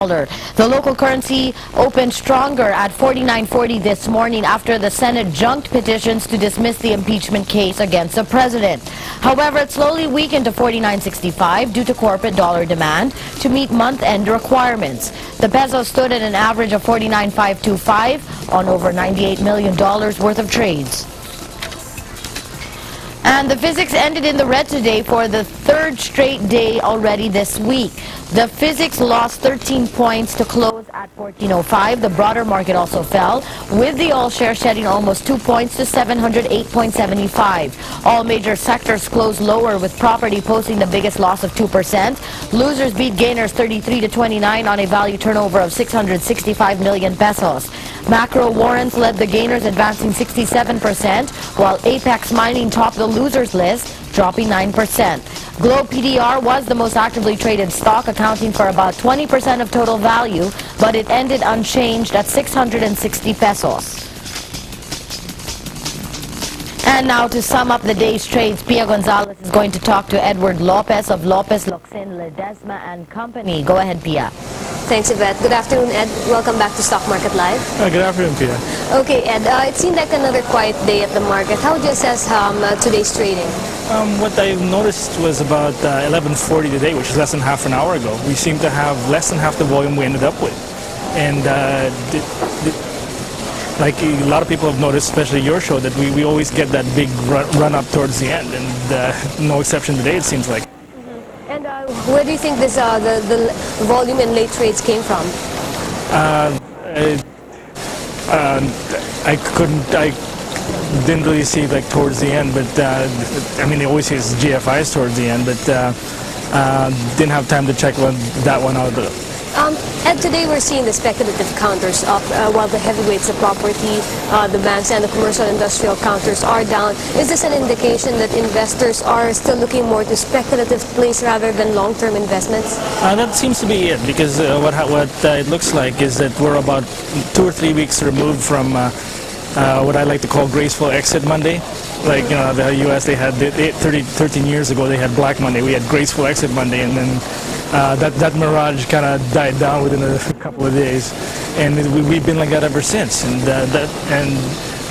The local currency opened stronger at 49.40 this morning after the Senate junked petitions to dismiss the impeachment case against the president. However, it slowly weakened to 49.65 due to corporate dollar demand to meet month-end requirements. The peso stood at an average of 49.525 on over $98 million worth of trades. And the physics ended in the red today for the third straight day already this week. The physics lost 13 points to close at 14.05. The broader market also fell, with the all share shedding almost 2 points to 708.75. All major sectors closed lower, with property posting the biggest loss of 2%. Losers beat gainers 33 to 29 on a value turnover of 665 million pesos. Macro warrants led the gainers, advancing 67%, while Apex Mining topped the losers list, dropping 9%. Globe PDR was the most actively traded stock, accounting for about 20% of total value, but it ended unchanged at 660 pesos. And now to sum up the day's trades, Pia Gonzalez is going to talk to Edward Lopez of Lopez, Locsin, Ledesma and Company. Go ahead, Pia. Thanks, Yvette. Good afternoon, Ed. Welcome back to Stock Market Live. Good afternoon, Pia. Okay, Ed, it seemed like another quiet day at the market. How would you assess today's trading? What I noticed was about 11:40 today, which is less than half an hour ago. We seem to have less than half the volume we ended up with. And like a lot of people have noticed, especially your show, that we always get that big run up towards the end. And no exception today, it seems like. And where do you think this the volume in late trades came from? I didn't really see like towards the end, but I mean, they always say it's GFIs towards the end, but didn't have time to check that one out. And today we're seeing the speculative counters up, while the heavyweights, the property, the banks, and the commercial industrial counters are down. Is this an indication that investors are still looking more to speculative plays rather than long-term investments? That seems to be it, because what it looks like is that we're about 2 or 3 weeks removed from what I like to call Graceful Exit Monday. Like, you know, the U.S., they had 13 years ago, they had Black Monday. We had Graceful Exit Monday, and then that mirage kind of died down within a couple of days, and we've been like that ever since. And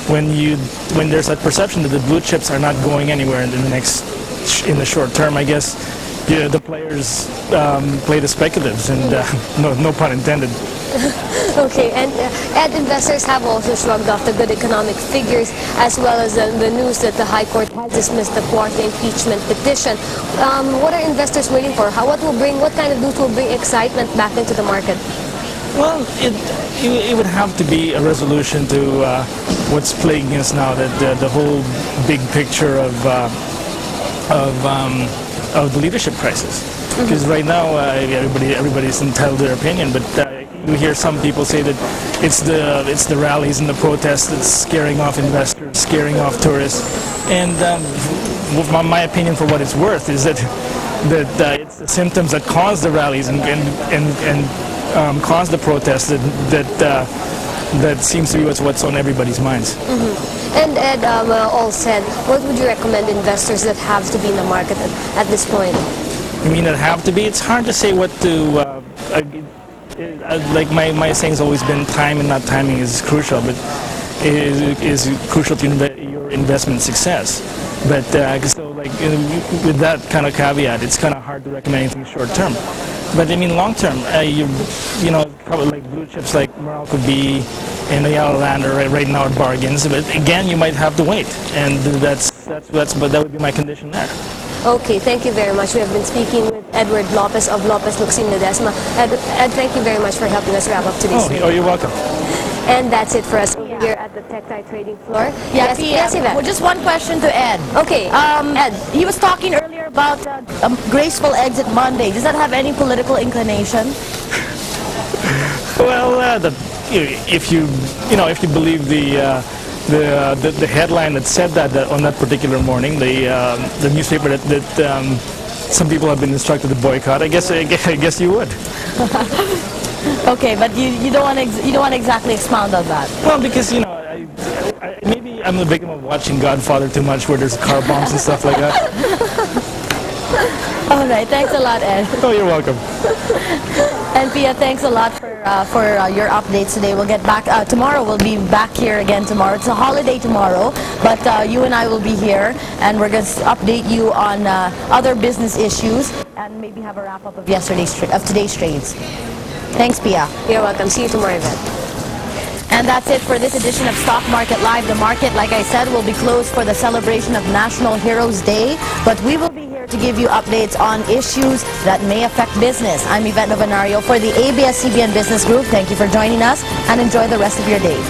when there's that perception that the blue chips are not going anywhere in the short term, I guess the players play the speculatives, and no pun intended. Okay, and investors have also shrugged off the good economic figures, as well as the news that the High Court has dismissed the Cuarta impeachment petition. What are investors waiting for? What kind of news will bring excitement back into the market? Well, it would have to be a resolution to what's plaguing us now, that the whole big picture of the leadership crisis. Because right now, everybody's entitled to their opinion, but you hear some people say that it's the rallies and the protests that's scaring off investors, scaring off tourists. And my opinion, for what it's worth, is that it's the symptoms that cause the rallies and cause the protests that seems to be what's on everybody's minds. And Ed, all said, what would you recommend investors that have to be in the market at this point? You mean that have to be? It's hard to say what to. Like my saying's always been, time and not timing is crucial, but is crucial to your investment success. But so like with that kind of caveat, it's kind of hard to recommend anything short term. But I mean long term, you know, probably like blue chips like Meralco B and the Yellow Lander right now are bargains. But again, you might have to wait, and but that would be my condition there. Okay, thank you very much. We have been speaking with Edward Lopez of Lopez, Locsin, Ledesma. Ed, thank you very much for helping us wrap up today's video. Oh, you're welcome. And that's it for us here at the TechTie trading floor. Yes, Yvette. Well, just one question to Ed. Okay, Ed. He was talking earlier about Graceful Exit Monday. Does that have any political inclination? Well, if you believe the headline that said that on that particular morning, the newspaper that some people have been instructed to boycott, I guess you would. Okay, but you don't want to exactly expound on that. Well, because maybe I'm the victim of watching Godfather too much, where there's car bombs and stuff like that. All right, thanks a lot, Ed. Oh, you're welcome. And Pia, thanks a lot for your updates today. We'll get back tomorrow. We'll be back here again tomorrow. It's a holiday tomorrow, but you and I will be here, and we're going to update you on other business issues and maybe have a wrap up of today's trades. Thanks, Pia. You're welcome. See you tomorrow, Yvette. And that's it for this edition of Stock Market Live. The market, like I said, will be closed for the celebration of National Heroes Day, but we will be here to give you updates on issues that may affect business. I'm Yvette Novanario for the ABS-CBN Business Group. Thank you for joining us and enjoy the rest of your day.